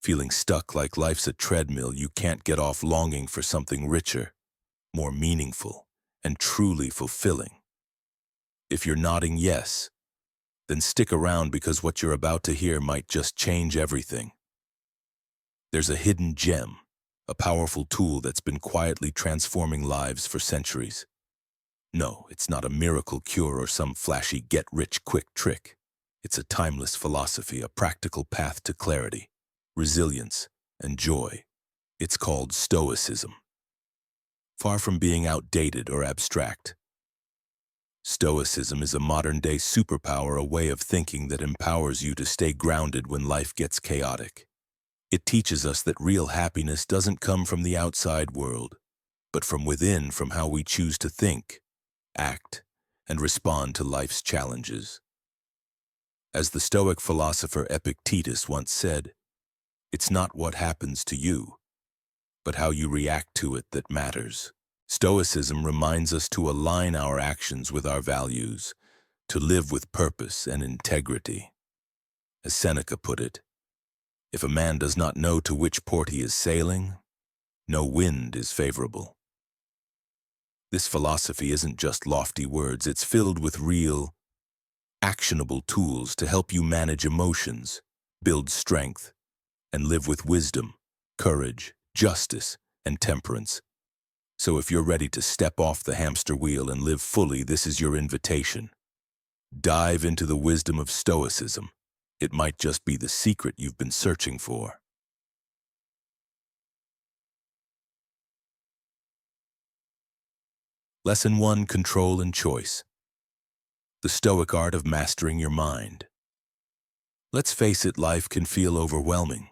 feeling stuck like life's a treadmill you can't get off, longing for something richer, more meaningful, and truly fulfilling. If you're nodding yes, then stick around because what you're about to hear might just change everything. There's a hidden gem, a powerful tool that's been quietly transforming lives for centuries. No, it's not a miracle cure or some flashy get-rich-quick trick. It's a timeless philosophy, a practical path to clarity, resilience, and joy. It's called Stoicism. Far from being outdated or abstract, Stoicism is a modern-day superpower, a way of thinking that empowers you to stay grounded when life gets chaotic. It teaches us that real happiness doesn't come from the outside world, but from within, from how we choose to think, act, and respond to life's challenges. As the Stoic philosopher Epictetus once said, "It's not what happens to you, but how you react to it that matters." Stoicism reminds us to align our actions with our values, to live with purpose and integrity. As Seneca put it, if a man does not know to which port he is sailing, no wind is favorable. This philosophy isn't just lofty words, it's filled with real, actionable tools to help you manage emotions, build strength, and live with wisdom, courage, justice, and temperance. So if you're ready to step off the hamster wheel and live fully, this is your invitation. Dive into the wisdom of Stoicism. It might just be the secret you've been searching for. Lesson 1: Control and Choice. The Stoic art of mastering your mind. Let's face it, life can feel overwhelming.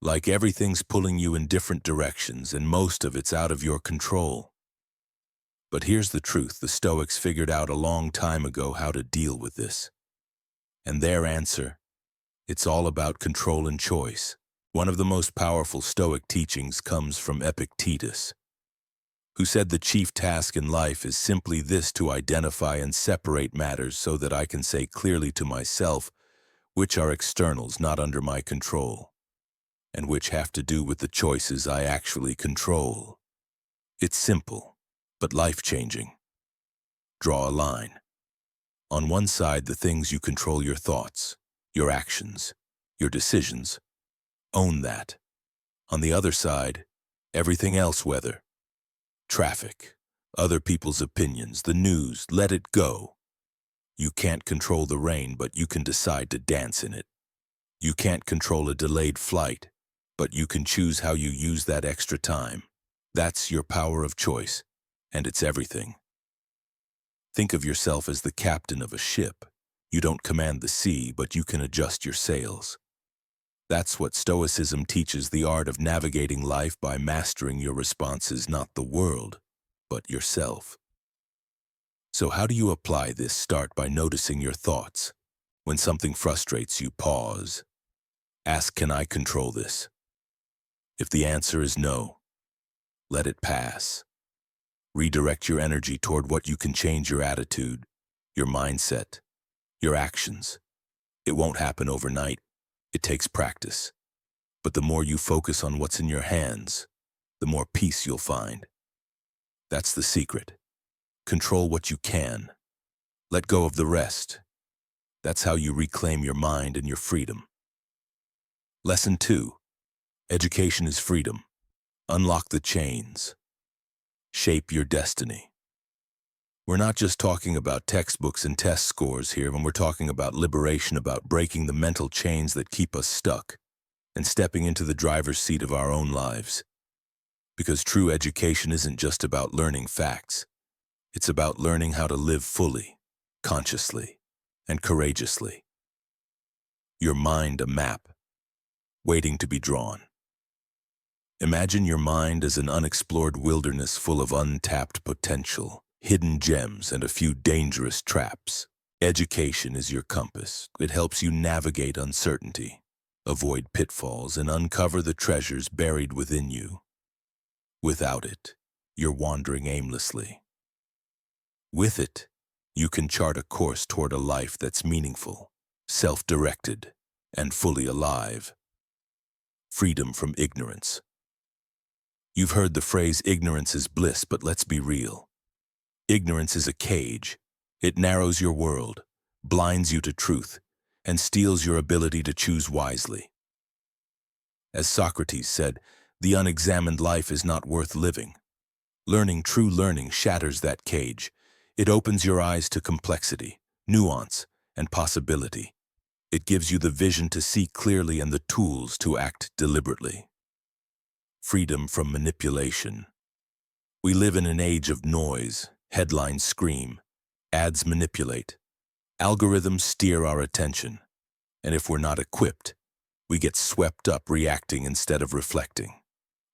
Like everything's pulling you in different directions, and most of it's out of your control. But here's the truth: the Stoics figured out a long time ago how to deal with this. And their answer: it's all about control and choice. One of the most powerful Stoic teachings comes from Epictetus, who said the chief task in life is simply this: to identify and separate matters so that I can say clearly to myself which are externals not under my control, and which have to do with the choices I actually control. It's simple, but life-changing. Draw a line. On one side, the things you control: your thoughts, your actions, your decisions. Own that. On the other side, everything else: weather, traffic, other people's opinions, the news. Let it go. You can't control the rain, but you can decide to dance in it. You can't control a delayed flight, but you can choose how you use that extra time. That's your power of choice, and it's everything. Think of yourself as the captain of a ship. You don't command the sea, but you can adjust your sails. That's what Stoicism teaches: the art of navigating life by mastering your responses, not the world, but yourself. So how do you apply this? Start by noticing your thoughts. When something frustrates you, pause. Ask, can I control this? If the answer is no, let it pass. Redirect your energy toward what you can change: your attitude, your mindset, your actions. It won't happen overnight. It takes practice. But the more you focus on what's in your hands, the more peace you'll find. That's the secret. Control what you can. Let go of the rest. That's how you reclaim your mind and your freedom. Lesson 2: Education is freedom. Unlock the chains. Shape your destiny. We're not just talking about textbooks and test scores here. When we're talking about liberation, about breaking the mental chains that keep us stuck and stepping into the driver's seat of our own lives. Because true education isn't just about learning facts. It's about learning how to live fully, consciously, and courageously. Your mind a map, waiting to be drawn. Imagine your mind as an unexplored wilderness full of untapped potential, hidden gems, and a few dangerous traps. Education is your compass. It helps you navigate uncertainty, avoid pitfalls, and uncover the treasures buried within you. Without it, you're wandering aimlessly. With it, you can chart a course toward a life that's meaningful, self-directed, and fully alive. freedom from ignorance. You've heard the phrase ignorance is bliss, but let's be real. Ignorance is a cage. It narrows your world, blinds you to truth, and steals your ability to choose wisely. As Socrates said, the unexamined life is not worth living. True learning shatters that cage. It opens your eyes to complexity, nuance, and possibility. It gives you the vision to see clearly and the tools to act deliberately. Freedom from manipulation. We live in an age of noise. Headlines scream, ads manipulate, algorithms steer our attention, and if we're not equipped, we get swept up reacting instead of reflecting.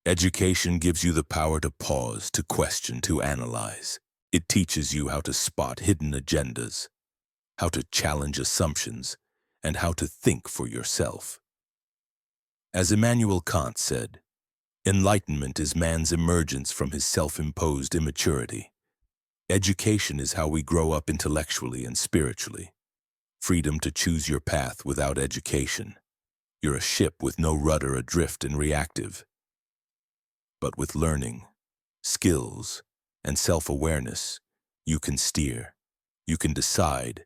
Education gives you the power to pause, to question, to analyze. It teaches you how to spot hidden agendas, how to challenge assumptions, and how to think for yourself. As Immanuel Kant said, enlightenment is man's emergence from his self-imposed immaturity. Education is how we grow up intellectually and spiritually. Freedom to choose your path without education. You're a ship with no rudder, adrift and reactive. But with learning, skills, and self-awareness, you can steer, you can decide,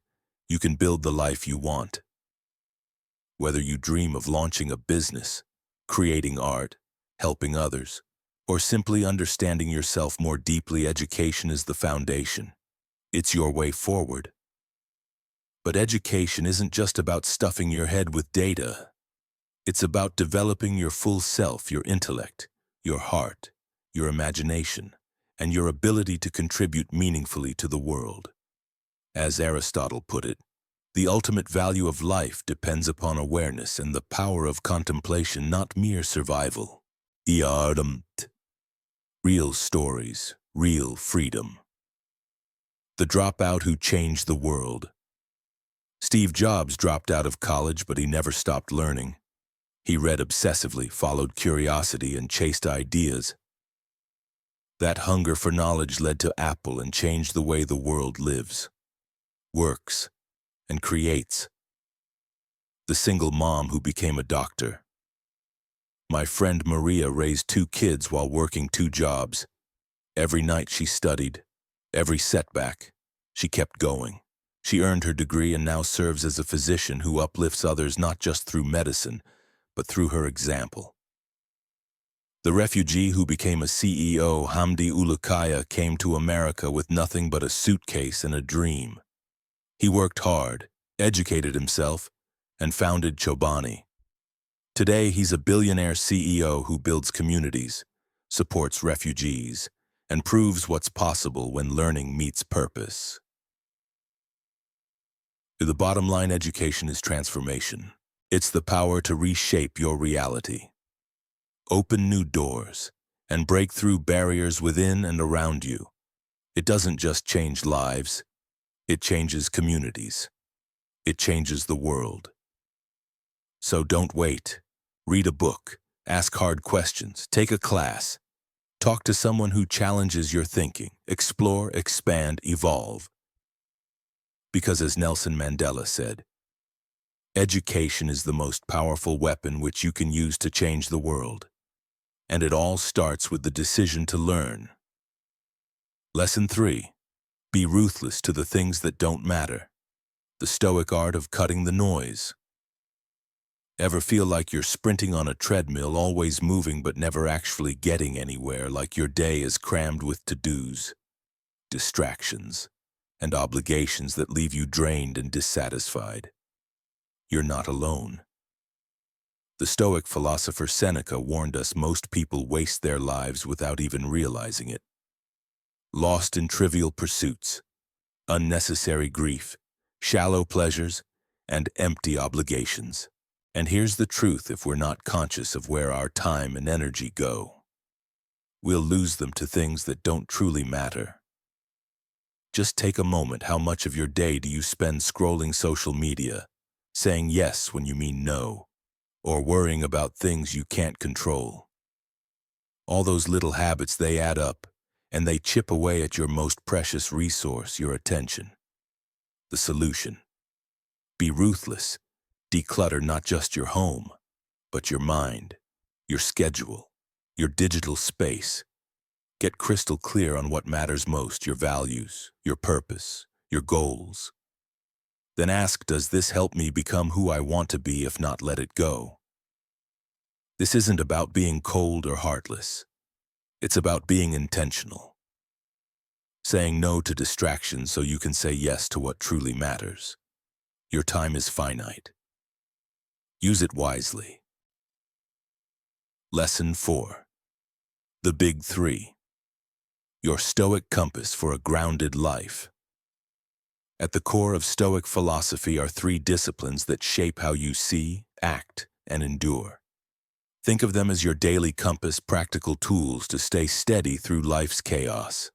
you can build the life you want. Whether you dream of launching a business, creating art, helping others, or simply understanding yourself more deeply, education is the foundation. It's your way forward. But education isn't just about stuffing your head with data. It's about developing your full self, your intellect, your heart, your imagination, and your ability to contribute meaningfully to the world. As Aristotle put it, the ultimate value of life depends upon awareness and the power of contemplation, not mere survival. Real stories, real freedom. The dropout who changed the world. Steve Jobs dropped out of college, but he never stopped learning. He read obsessively, followed curiosity, and chased ideas. That hunger for knowledge led to Apple and changed the way the world lives, works, and creates. The single mom who became a doctor. My friend Maria raised 2 kids while working 2 jobs. Every night she studied, every setback, she kept going. She earned her degree and now serves as a physician who uplifts others not just through medicine, but through her example. The refugee who became a CEO, Hamdi Ulukaya, came to America with nothing but a suitcase and a dream. He worked hard, educated himself, and founded Chobani. Today, he's a billionaire CEO who builds communities, supports refugees, and proves what's possible when learning meets purpose. The bottom line, education is transformation. It's the power to reshape your reality, open new doors, and break through barriers within and around you. It doesn't just change lives, it changes communities. It changes the world. So don't wait. Read a book, ask hard questions, take a class, talk to someone who challenges your thinking, explore, expand, evolve. Because as Nelson Mandela said, education is the most powerful weapon which you can use to change the world. And it all starts with the decision to learn. Lesson 3. Be ruthless to the things that don't matter. The Stoic art of cutting the noise. Ever feel like you're sprinting on a treadmill, always moving but never actually getting anywhere, like your day is crammed with to-dos, distractions, and obligations that leave you drained and dissatisfied? You're not alone. The Stoic philosopher Seneca warned us most people waste their lives without even realizing it. Lost in trivial pursuits, unnecessary grief, shallow pleasures, and empty obligations. And here's the truth: if we're not conscious of where our time and energy go, we'll lose them to things that don't truly matter. Just take a moment. How much of your day do you spend scrolling social media, saying yes when you mean no, or worrying about things you can't control? All those little habits, they add up, and they chip away at your most precious resource, your attention. The solution: be ruthless. Declutter not just your home, but your mind. your schedule, your digital space. Get crystal clear on what matters most, your values, your purpose, your goals. Then ask, does this help me become who I want to be? If not, let it go. This isn't about being cold or heartless. It's about being intentional. Saying no to distractions so you can say yes to what truly matters. Your time is finite. Use it wisely. Lesson 4. The Big Three. Your Stoic compass for a grounded life. At the core of Stoic philosophy are three disciplines that shape how you see, act, and endure. Think of them as your daily compass, practical tools to stay steady through life's chaos.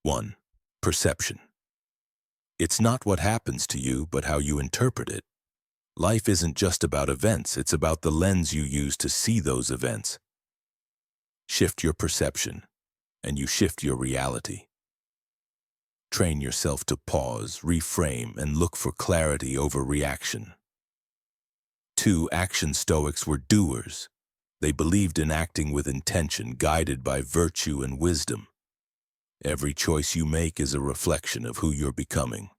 1. Perception. It's not what happens to you, but how you interpret it. Life isn't just about events, it's about the lens you use to see those events. Shift your perception, and you shift your reality. Train yourself to pause, reframe, and look for clarity over reaction. 2. Action. Stoics were doers. They believed in acting with intention, guided by virtue and wisdom. Every choice you make is a reflection of who you're becoming.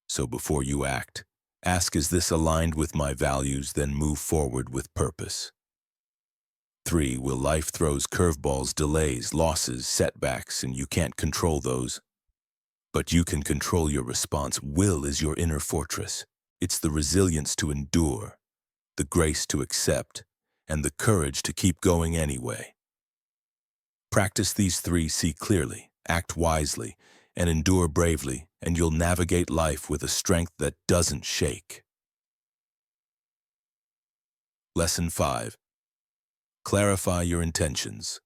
So before you act, ask, is this aligned with my values? Then move forward with purpose. 3. Will. Life throws curveballs, delays, losses, setbacks, and you can't control those. But you can control your response. Will is your inner fortress. It's the resilience to endure, the grace to accept, and the courage to keep going anyway. Practice these three: see clearly, act wisely, and endure bravely, and you'll navigate life with a strength that doesn't shake. Lesson 5. Clarify your intentions.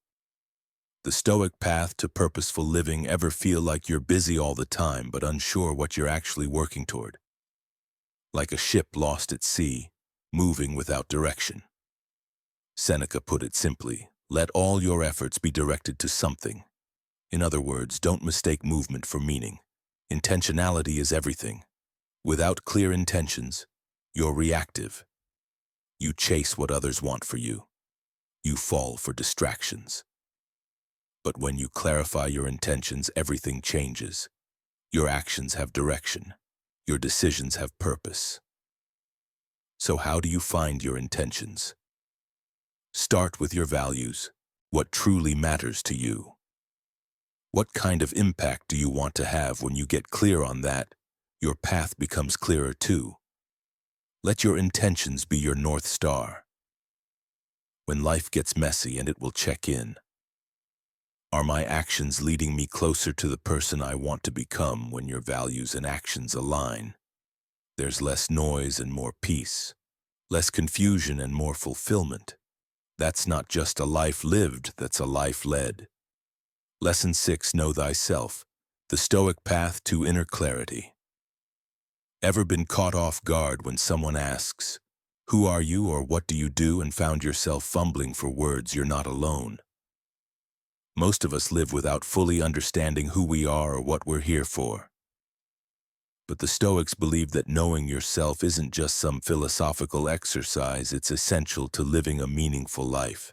The Stoic path to purposeful living. Ever feel like you're busy all the time but unsure what you're actually working toward? Like a ship lost at sea, moving without direction. Seneca put it simply, let all your efforts be directed to something. In other words, don't mistake movement for meaning. Intentionality is everything. Without clear intentions, you're reactive. You chase what others want for you. You fall for distractions. But when you clarify your intentions, everything changes. Your actions have direction. Your decisions have purpose. So how do you find your intentions? Start with your values. What truly matters to you? What kind of impact do you want to have? When you get clear on that, your path becomes clearer too. Let your intentions be your North Star. When life gets messy, and it will check in. Are my actions leading me closer to the person I want to become? When your values and actions align, there's less noise and more peace, less confusion and more fulfillment. That's not just a life lived, that's a life led. Lesson 6. Know thyself. The Stoic path to inner clarity. Ever been caught off guard when someone asks, who are you or what do you do, and found yourself fumbling for words? You're not alone. Most of us live without fully understanding who we are or what we're here for. But the Stoics believe that knowing yourself isn't just some philosophical exercise, it's essential to living a meaningful life.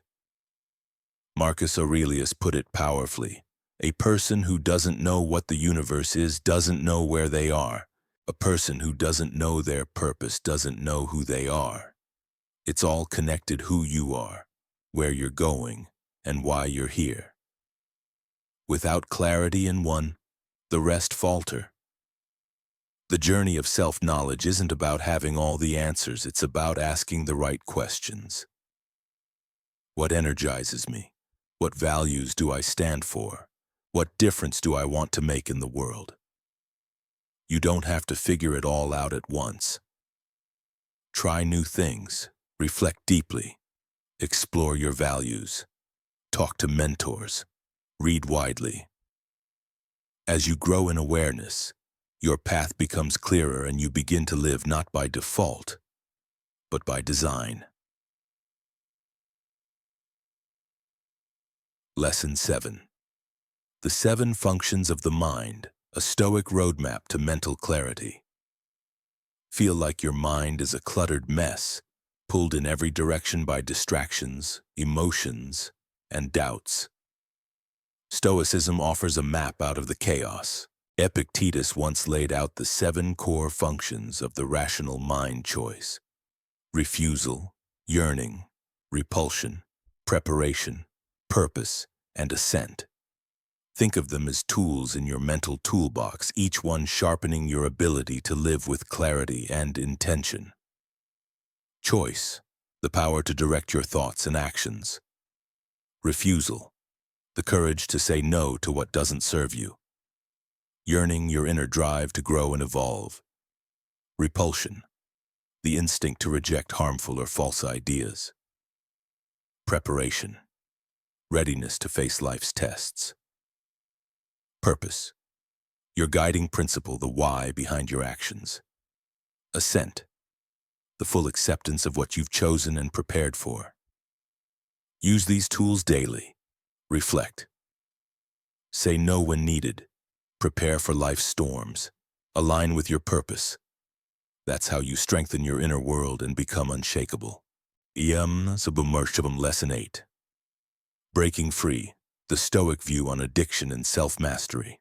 Marcus Aurelius put it powerfully, a person who doesn't know what the universe is doesn't know where they are. A person who doesn't know their purpose doesn't know who they are. It's all connected: who you are, where you're going, and why you're here. Without clarity in one, the rest falter. The journey of self-knowledge isn't about having all the answers, it's about asking the right questions. What energizes me? What values do I stand for? What difference do I want to make in the world? You don't have to figure it all out at once. Try new things, reflect deeply, explore your values, talk to mentors, read widely. As you grow in awareness, your path becomes clearer and you begin to live not by default, but by design. Lesson 7. The 7 functions of the mind, a Stoic roadmap to mental clarity. Feel like your mind is a cluttered mess? pulled in every direction by distractions, emotions, and doubts. Stoicism offers a map out of the chaos. Epictetus once laid out the 7 core functions of the rational mind choice: refusal, yearning, repulsion, preparation, purpose, and assent. Think of them as tools in your mental toolbox, each one sharpening your ability to live with clarity and intention. Choice, the power to direct your thoughts and actions. Refusal, the courage to say no to what doesn't serve you. Yearning, your inner drive to grow and evolve. Repulsion, the instinct to reject harmful or false ideas. Preparation, readiness to face life's tests. Purpose, your guiding principle, the why behind your actions. Assent, the full acceptance of what you've chosen and prepared for. Use these tools daily. Reflect. Say no when needed. Prepare for life's storms. Align with your purpose. That's how you strengthen your inner world and become unshakable. Lesson 8. Breaking free, the Stoic view on addiction and self-mastery.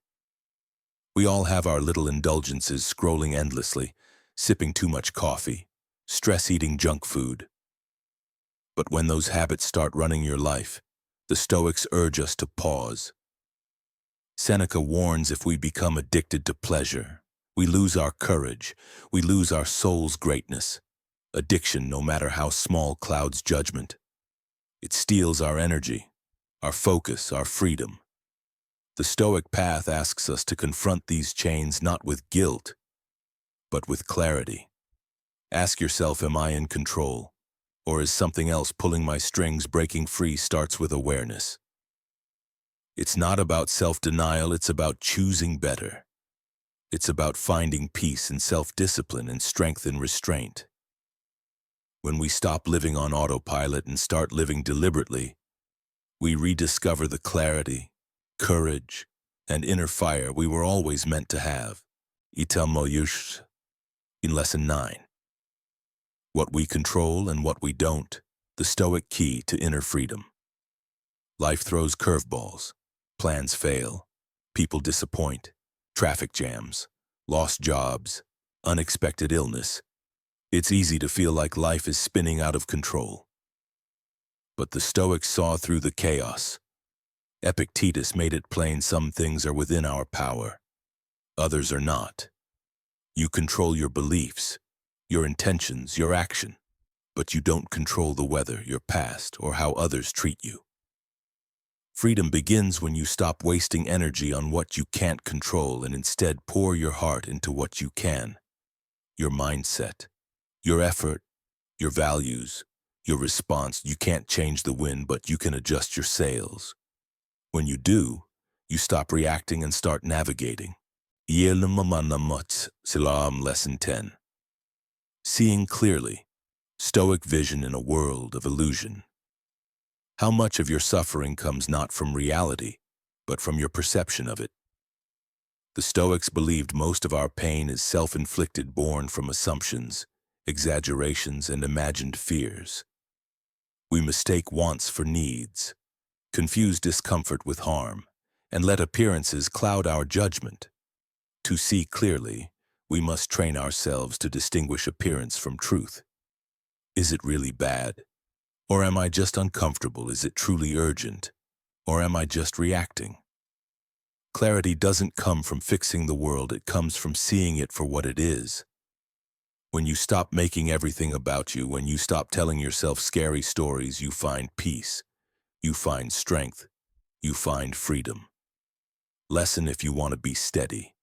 We all have our little indulgences, scrolling endlessly, sipping too much coffee, stress-eating junk food. But when those habits start running your life, the Stoics urge us to pause. Seneca warns if we become addicted to pleasure, we lose our courage, we lose our soul's greatness. Addiction, no matter how small, clouds judgment. It steals our energy, our focus, our freedom. The Stoic path asks us to confront these chains not with guilt, but with clarity. Ask yourself, am I in control? Or is something else pulling my strings? Breaking free starts with awareness. It's not about self-denial, it's about choosing better. It's about finding peace in self-discipline and strength in restraint. When we stop living on autopilot and start living deliberately, we rediscover the clarity, courage, and inner fire we were always meant to have. In Lesson 9. What we control and what we don't, the Stoic key to inner freedom. Life throws curveballs. Plans fail. People disappoint. Traffic jams. Lost jobs. Unexpected illness. It's easy to feel like life is spinning out of control. But the Stoics saw through the chaos. Epictetus made it plain some things are within our power. Others are not. You control your beliefs, your intentions, your action, but you don't control the weather, your past, or how others treat you. Freedom begins when you stop wasting energy on what you can't control and instead pour your heart into what you can. Your mindset, your effort, your values, your response. You can't change the wind, but you can adjust your sails. When you do, you stop reacting and start navigating. Lesson 10. Seeing clearly, Stoic vision in a world of illusion. How much of your suffering comes not from reality, but from your perception of it? The Stoics believed most of our pain is self-inflicted, born from assumptions, exaggerations, and imagined fears. We mistake wants for needs, confuse discomfort with harm, and let appearances cloud our judgment. To see clearly, we must train ourselves to distinguish appearance from truth. Is it really bad? Or am I just uncomfortable? Is it truly urgent? Or am I just reacting? Clarity doesn't come from fixing the world, it comes from seeing it for what it is. When you stop making everything about you, when you stop telling yourself scary stories, you find peace, you find strength, you find freedom. Lesson if you want to be steady.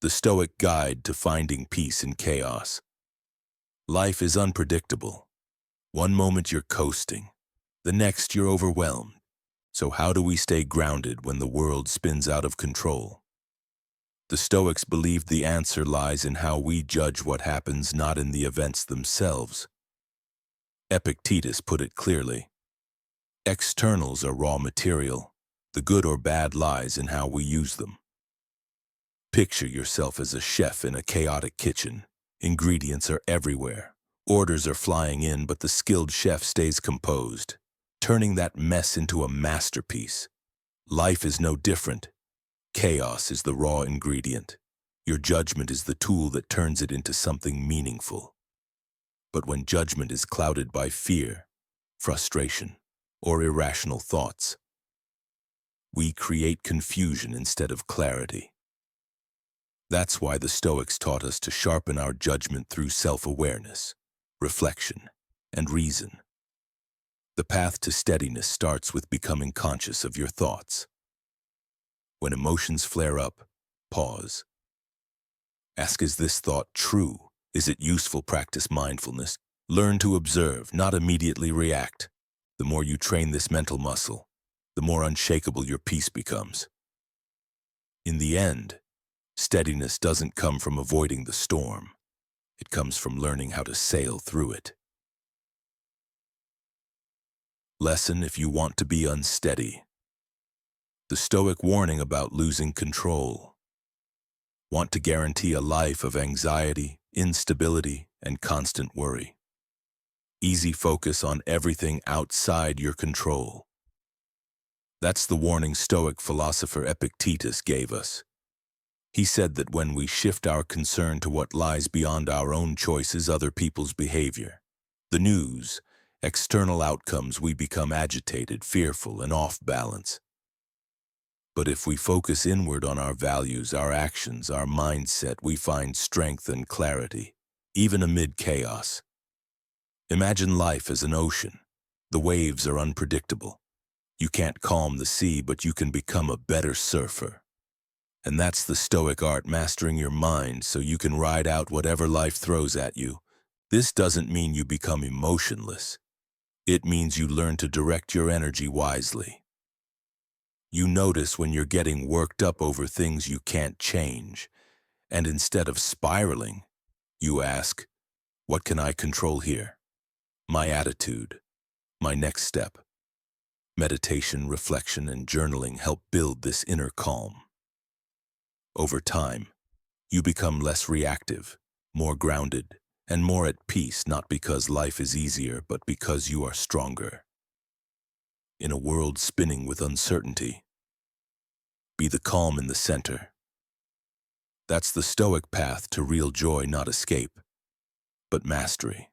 The Stoic guide to finding peace in chaos. Life is unpredictable. One moment you're coasting, the next you're overwhelmed. So how do we stay grounded when the world spins out of control? The Stoics believed the answer lies in how we judge what happens, not in the events themselves. Epictetus put it clearly. Externals are raw material. The good or bad lies in how we use them. Picture yourself as a chef in a chaotic kitchen. Ingredients are everywhere. Orders are flying in, but the skilled chef stays composed, turning that mess into a masterpiece. Life is no different. Chaos is the raw ingredient. Your judgment is the tool that turns it into something meaningful. But when judgment is clouded by fear, frustration, or irrational thoughts, we create confusion instead of clarity. That's why the Stoics taught us to sharpen our judgment through self-awareness, reflection, and reason. The path to steadiness starts with becoming conscious of your thoughts. When emotions flare up, pause. Ask, is this thought true? Is it useful? Practice mindfulness. Learn to observe, not immediately react. The more you train this mental muscle, the more unshakable your peace becomes. In the end, steadiness doesn't come from avoiding the storm. It comes from learning how to sail through it. Lesson if you want to be unsteady. The Stoic warning about losing control. Want to guarantee a life of anxiety, instability, and constant worry. Easy focus on everything outside your control. That's the warning Stoic philosopher Epictetus gave us. He said that when we shift our concern to what lies beyond our own choices, other people's behavior, the news, external outcomes, we become agitated, fearful, and off balance. But if we focus inward on our values, our actions, our mindset, we find strength and clarity, even amid chaos. Imagine life as an ocean. The waves are unpredictable. You can't calm the sea, but you can become a better surfer. And that's the Stoic art, mastering your mind so you can ride out whatever life throws at you. This doesn't mean you become emotionless. It means you learn to direct your energy wisely. You notice when you're getting worked up over things you can't change, and instead of spiraling, you ask, what can I control here? My attitude, my next step. Meditation, reflection, and journaling help build this inner calm. Over time, you become less reactive, more grounded, and more at peace, not because life is easier, but because you are stronger. In a world spinning with uncertainty, be the calm in the center. That's the Stoic path to real joy, not escape, but mastery.